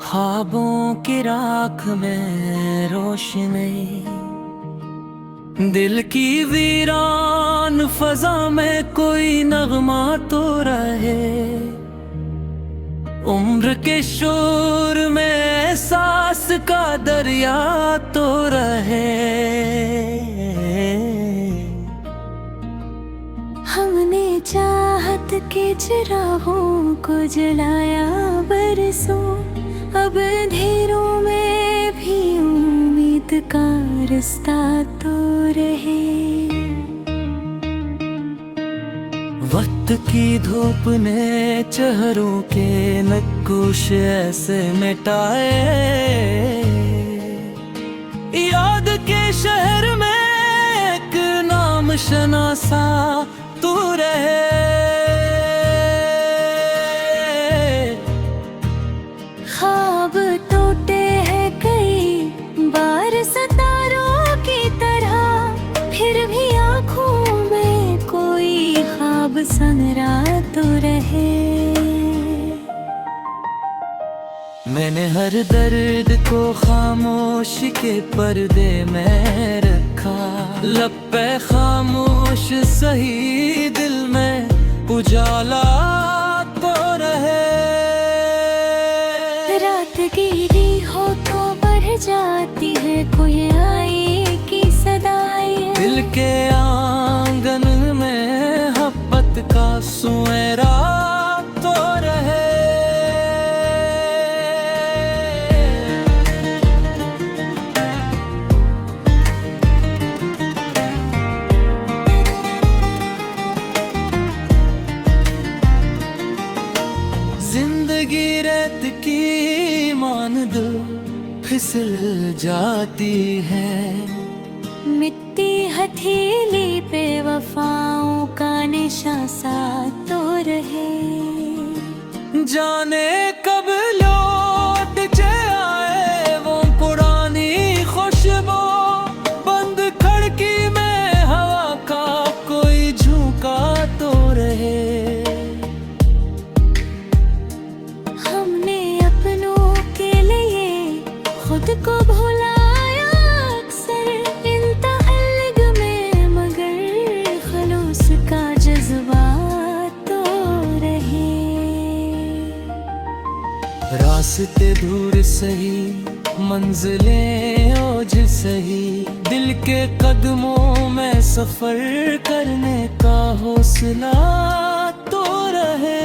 ख्वाबों की राख में रोशनी, दिल की वीरान फजा में कोई नगमा तो रहे। उम्र के शोर में एहसास का दरिया तो रहे। हमने चाहत के चिरागों को जलाया बरसों, अब अंधेरों में भी उम्मीद का रास्ता तो रहे। वक्त की धूप ने चेहरों के नक्कुश ऐसे मिटाए, याद के शहर में एक नाम शनासा तू रहे। ख्वाब टूटे हैं कई बार सितारों की तरह, फिर भी आँखों में कोई ख्वाब सनरा तो रहे। मैंने हर दर्द को खामोशी के पर्दे में रखा, लब पे खामोश सही दिल में उजाला तो रहे। रात गिरी हो तो बढ़ जाती है कोई आई की सदाएं, दिल के आंगन में मोहब्बत का सुएरा तो रहे। जिंदगी रेत की मानद फिसल जाती है, मिट्टी हथेली पे वफाओं का निशान सा तो रहे। जाने कब लौट के आए वो पुरानी खुशबू, बंद खिड़की में हवा का कोई झोंका तो रहे। हमने अपनों के लिए खुद को भुलाया अक्सर इन तअल्लुक़ में, मगर खलूस का जज्बा तो रहे। रास्ते दूर सही मंजिलें ओझ सही, दिल के कदमों में सफर करने का हौसला तो रहे।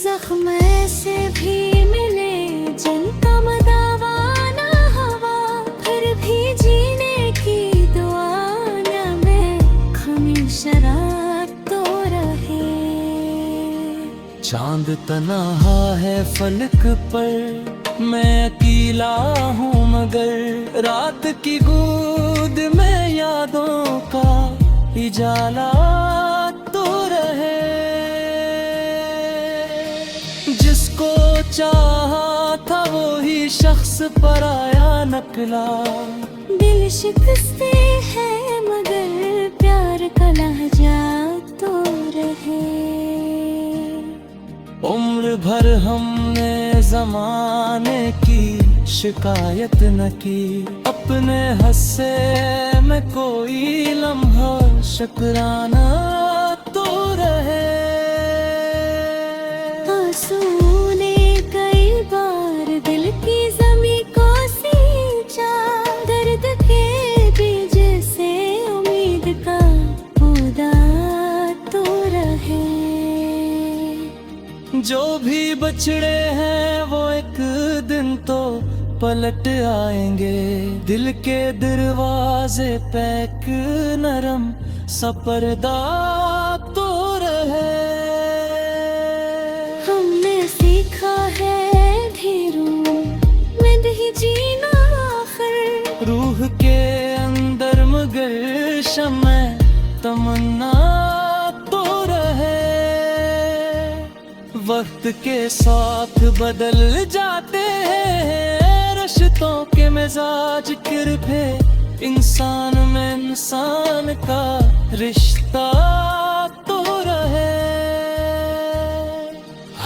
जख्म ऐसे भी मिले जिनका मदावा ना हवा, फिर भी जीने की दुआ न में खमी शराब तो रहे। चांद तन्हा है फलक पर, मैं अकेला हूँ मगर रात की गोद में यादों का उजाला तो रहे। जिसको चाहा था वो ही शख्स पराया निकला, दिल शिकस्ते है मगर प्यार का लहजा तो रहे। उम्र भर हमने जमाने की शिकायत न की, अपने हस्से में कोई लम्हा शुक्राना तो रहे। आंसू ने कई बार दिल की ज़मीं को सींचा, दर्द के बीज से उम्मीद का पौधा तो रहे। जो भी बछड़े हैं वो एक दिन तो पलट आएंगे, दिल के दरवाजे पे एक नरम सा पर्दा तो रहे। हमने सीखा है धीरों में ही जीना आखिर, रूह के अंदर मगर शम्मे तमन्ना तो रहे। वक्त के साथ बदल जाते हैं रिश्तों के मिजाज किरफे, इंसान में इंसान का रिश्ता तो रहे।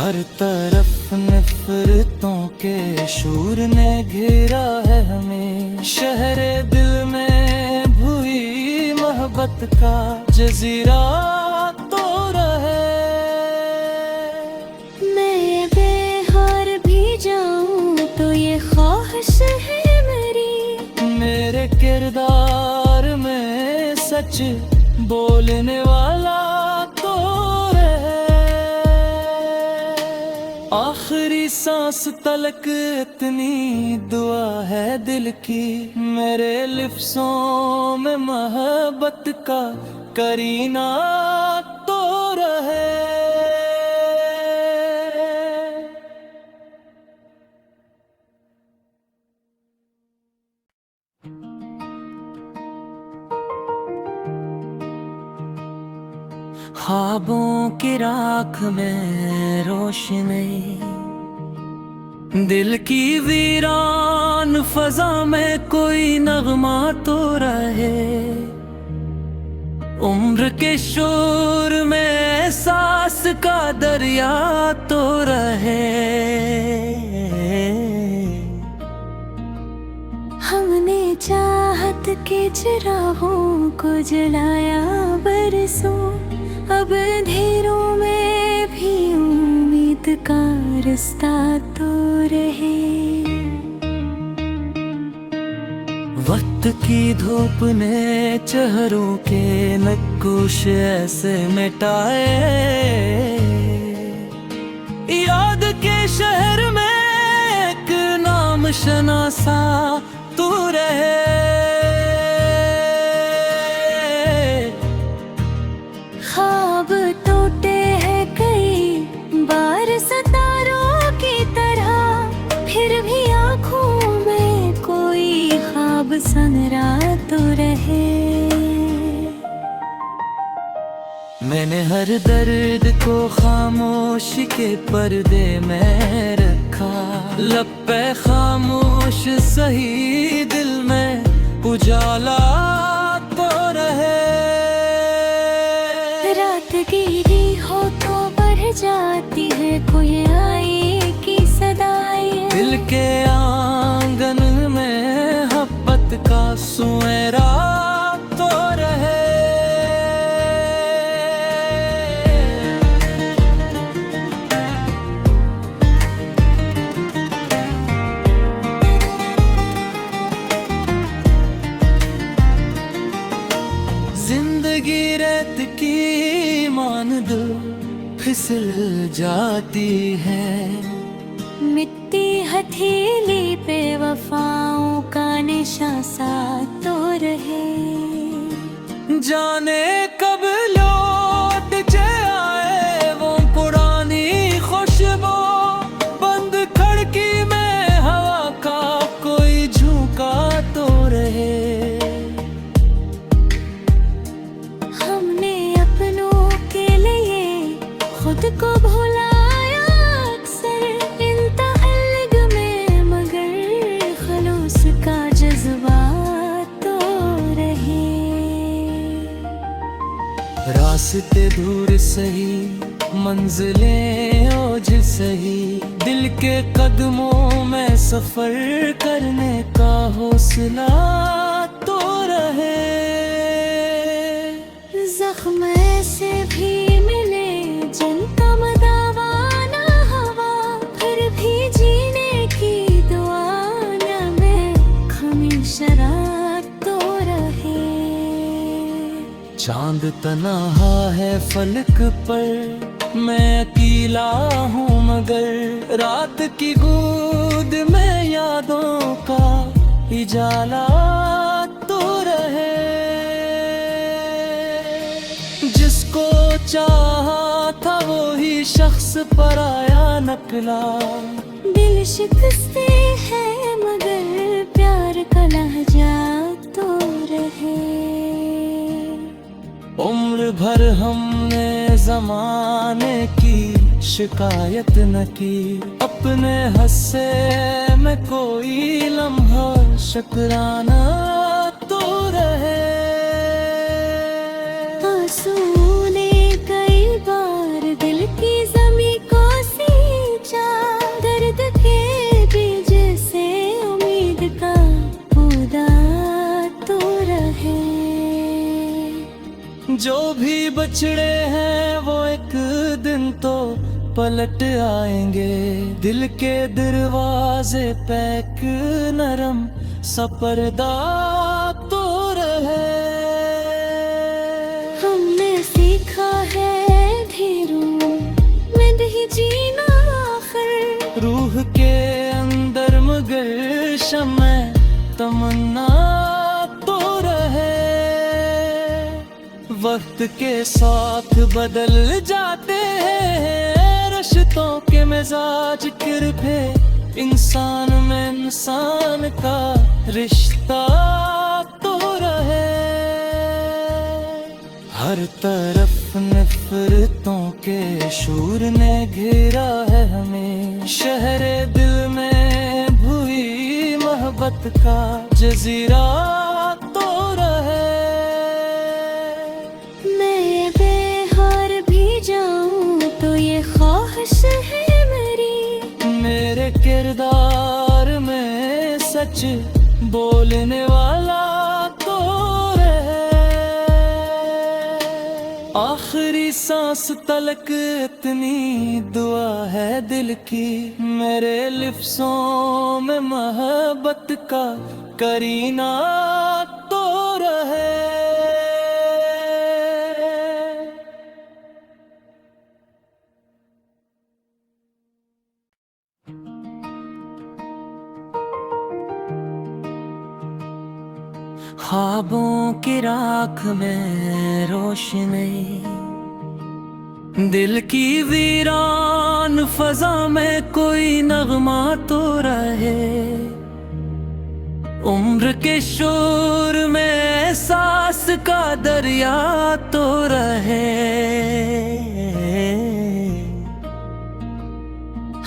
हर तरफ नफरतों के शूर ने घेरा है हमें। शहरे दिल में भूई मोहब्बत का जजीरा तो रहे। मैं बेहार भी जाऊं तो ये ख्वाहिश है मेरे किरदार में सच बोलने वाला तो रहे। आखिरी सांस तलक इतनी दुआ है दिल की, मेरे लिफ्ज़ों में मोहब्बत का करीना तो रहे। ख्वाबों की राख में रोशनी, दिल की वीरान फजा में कोई नगमा तो रहे। उम्र के शोर में एहसास का दरिया तो रहे। हमने चाहत के चिरागों को जलाया बरसों, अब अंधेरों में भी उम्मीद का रास्ता तो रहे। वक्त की धूप ने चेहरों के नक्कुश ऐसे मिटाए, याद के शहर में एक नाम शनासा तू रहे। ख्वाब टूटे हैं कई बार सितारों की तरह, फिर भी आँखों में कोई ख्वाब सनरा तो रहे। मैंने हर दर्द को खामोशी के पर्दे में रखा, लब पे खामोश सही दिल में उजाला तो रहे। रात गिरी हो तो बढ़ जाती है कोई आई की सदाएं, दिल के आंगन में मोहब्बत का सुएरा तो रहे। जिंदगी रेत की मानद फिसल जाती है, मिट्टी हथेली पे वफाओं का निशान सा तो रहे। जाने कब लौट के आए वो पुरानी खुशबू, बंद खिड़की में हवा का कोई झोंका तो रहे। हमने अपनों के लिए खुद को भुलाया अक्सर इन ताल्लुक में, मगर खलूस का जज्बा तो रहे। रास्ते दूर सही मंजिलें ओझ सही, दिल के कदमों में सफर करने का हौसला तो रहे। जख्म ऐसे भी मिले जिनका मदावा ना हवा, फिर भी जीने की दुआ न में खमी शराब तो रहे। चांद तन्हा है फलक पर, मैं अकेला हूँ मगर रात की गोद में यादों का उजाला तो रहे। जिसको चाहा था वो ही शख्स पराया नकला, दिल शिकस्ते हैं मगर प्यार का लहजा तो रहे। उम्र भर हमने जमाने की शिकायत न की, अपने हस्से में कोई लम्हा शुक्राना तो रहे। आंसू ने कई बार दिल की ज़मीं को सी जो भी बछड़े हैं वो एक दिन तो पलट आएंगे। दिल के दरवाजे पे एक नरम सा पर्दा तो रहे। हमने सीखा है धीरों में ही जीना आखिर। रूह के अंदर मगर शम्मे तमन्ना तो रहे। वक्त के साथ बदल जाते हैं रिश्तों के मिजाज किरफे। इंसान में इंसान का रिश्ता तो रहे। हर तरफ नफरतों के शूर ने घेरा है हमें। शहरे दिल में भूई मोहब्बत का जजीरा तो रहे। मैं बेहार भी जाऊं तो ये ख्वाहिश है मेरी। मेरे किरदार में सच बोलने वाला तो रहे। आखिरी सांस तलक इतनी दुआ है दिल की। मेरे लिफ्ज़ों में मोहब्बत का करीना तो रहे। ख्वाबों की राख में रोशनी, दिल की वीरान फजा में कोई नगमा तो रहे। उम्र के शोर में एहसास का दरिया तो रहे।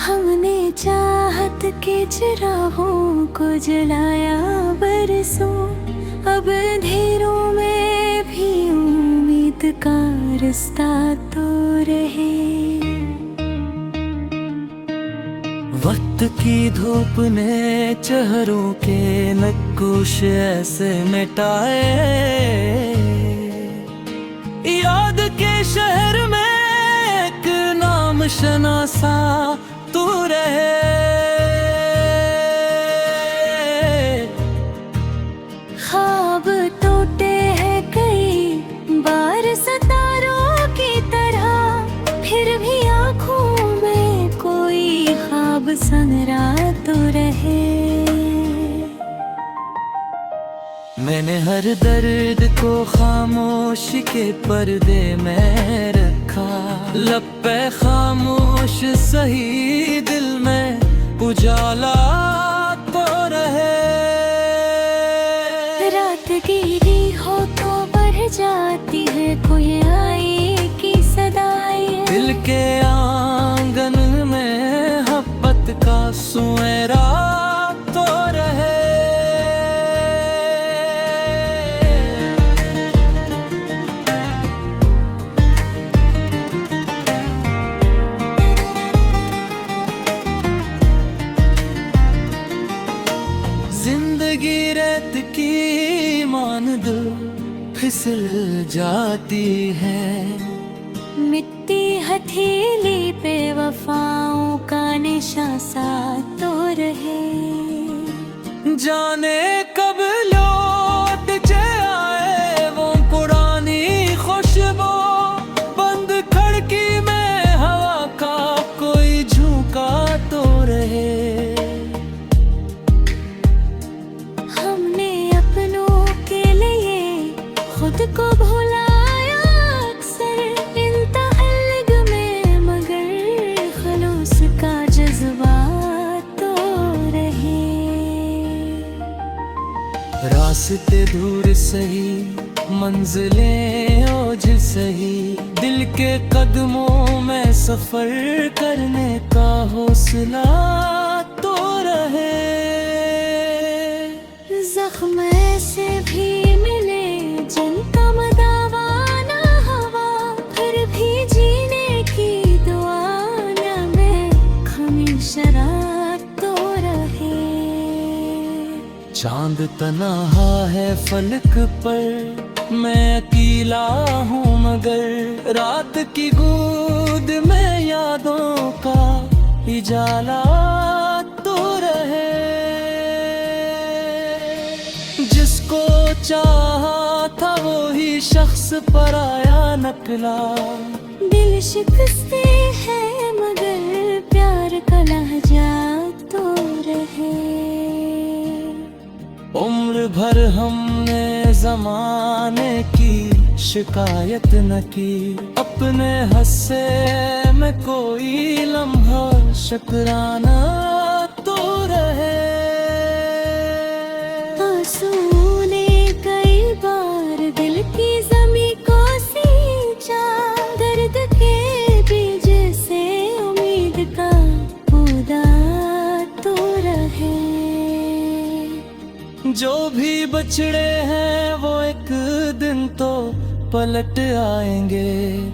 हमने चाहत के चिरागों को जलाया बरसों। अब अंधेरों में भी उम्मीद का रास्ता तो रहे। वक्त की धूप ने चेहरों के नक्कुश ऐसे मिटाए। याद के शहर में एक नाम शनासा तू रहे। ख्वाब टूटे हैं कई बार सितारों की तरह। फिर भी आँखों में कोई ख्वाब सनरा तो रहे। मैंने हर दर्द को खामोशी के पर्दे में रखा। लब पे खामोश सही दिल में उजाला तो रहे। रात गिरी हो तो बढ़ जाती है कोई आई की सदाएं। दिल के आंगन में मोहब्बत का सुएरा तो रहे। जिंदगी रेत की मानद फिसल जाती है। मिट्टी हथेली पे वफाओं का निशा सा तो रहे। जाने कब लौट के आए वो पुरानी खुशबू। बंद खिड़की में हवा का कोई झोंका तो रहे। हमने अपनों के लिए खुद को भुलाया अक्सर। इन तअल्लुक़ में मगर खलूस का जज्बा तो रहे। रास्ते दूर सही मंजिलें ओझ सही। दिल के कदमों में सफर करने का हौसला तो रहे। जख्म ऐसे भी मिले जिनका मदावा ना हवा। फिर भी जीने की दुआ न में खमी शराब तो रहे। चांद तन्हा है फलक पर मैं अकेला हूँ मगर रात की गोद में यादों का उजाला तो रहे। जिसको चाहा था वो ही शख्स पराया निकला। दिल शिकस्ते है मगर प्यार का लहजा तो रहे। उम्र भर हमने जमाने की शिकायत न की, अपने हस्से में कोई लम्हा शुक्राना तो रहे। आंसू ने कई बार दिल की ज़मीं को सींचा, दर्द के बीज से उम्मीद का पौधा तो रहे। जो भी बछड़े हैं वो एक दिन तो पलट आएंगे।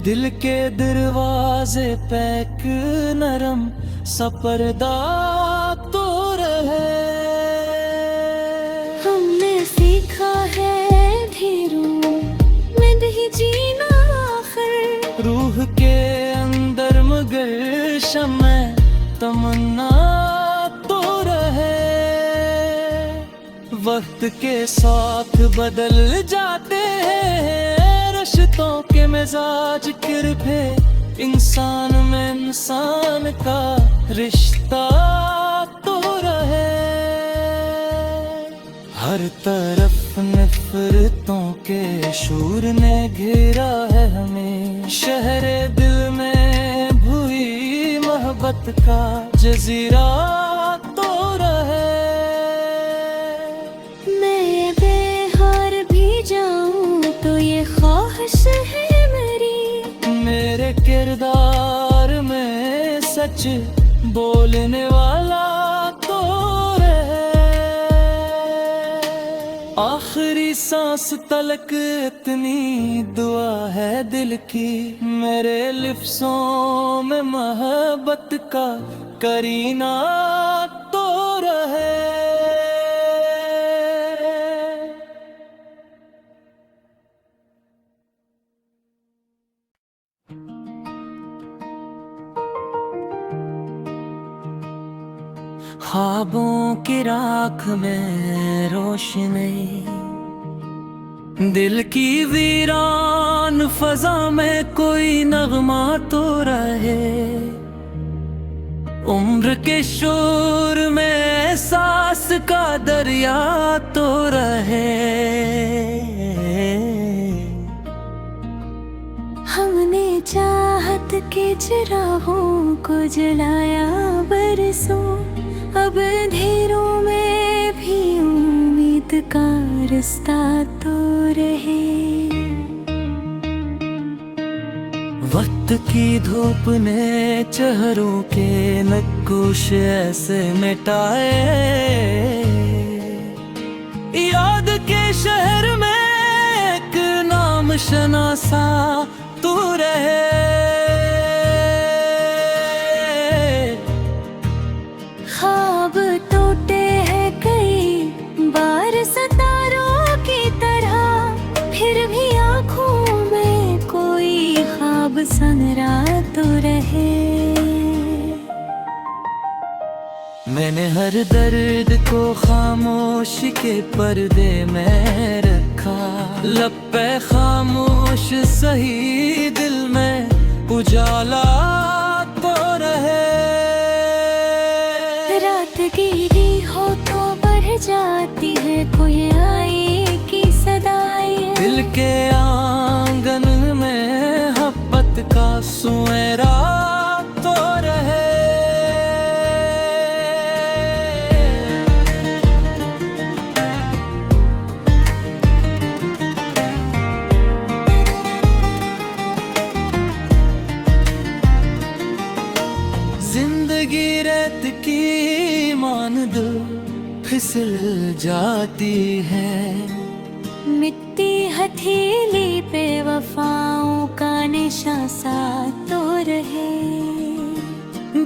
दिल के दरवाजे पे एक नरम सा पर्दा तो रहे। हमने सीखा है धीरों में ही जीना आखिर, रूह के अंदर मगर शम्मे तमन्ना तो रहे। वक्त के साथ बदल जाते हैं रिश्तों के मिजाज, किरपे इंसान में इंसान का रिश्ता तो रहे। हर तरफ नफरतों के शूर ने घेरा है हमें, शहरे दिल में भूई मोहब्बत का जजीरा तो रहे। मैं बेहार भी जाऊं तो ये ख्वाहिश है मेरी, मेरे किरदार में सच बोलने वाला तो रहे। आखिरी सांस तलक इतनी दुआ है दिल की, मेरे लिफ्ज़ों में मोहब्बत का करीना तो रहे। ख्वाबों की राख में रोशनी, दिल की वीरान फजा में कोई नगमा तो रहे। उम्र के शोर में एहसास का दरिया तो रहे। हमने चाहत के चिरागों को जलाया बरसों, अब अंधेरों में भी उम्मीद का रास्ता तो रहे। वक्त की धूप ने चेहरों के नक्कुश ऐसे मिटाए, याद के शहर में एक नाम शनासा तू रहे। ख्वाब टूटे हैं कई बार सितारों की तरह, फिर भी आँखों में कोई ख्वाब संगरा तो रहे। मैंने हर दर्द को खामोशी के पर्दे में रखा, लब पे खामोश सही दिल में उजाला तो रहे। रात गिरी हो तो बढ़ जाती है कोई आई की सदाएं, दिल के आंगन में मोहब्बत का सुएरा तो रहे। जिंदगी रेत की मानद फिसल जाती है, मिट्टी हथेली पे वफाओं का निशान सा तो रहे।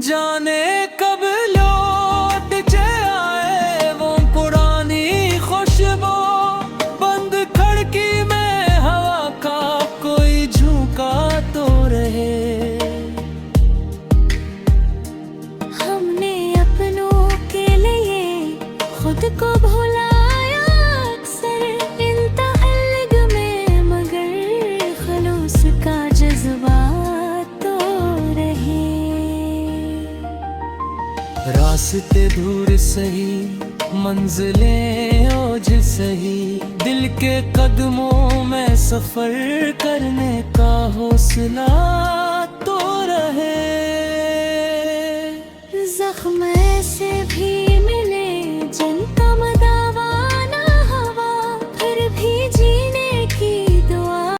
जाने कब लौट के आए वो पुरानी खुशबू, बंद खिड़की में रास्ते दूर सही, मंजिलें ओझ सही, दिल के कदमों में सफर करने का हौसला तो रहे। जख्म से भी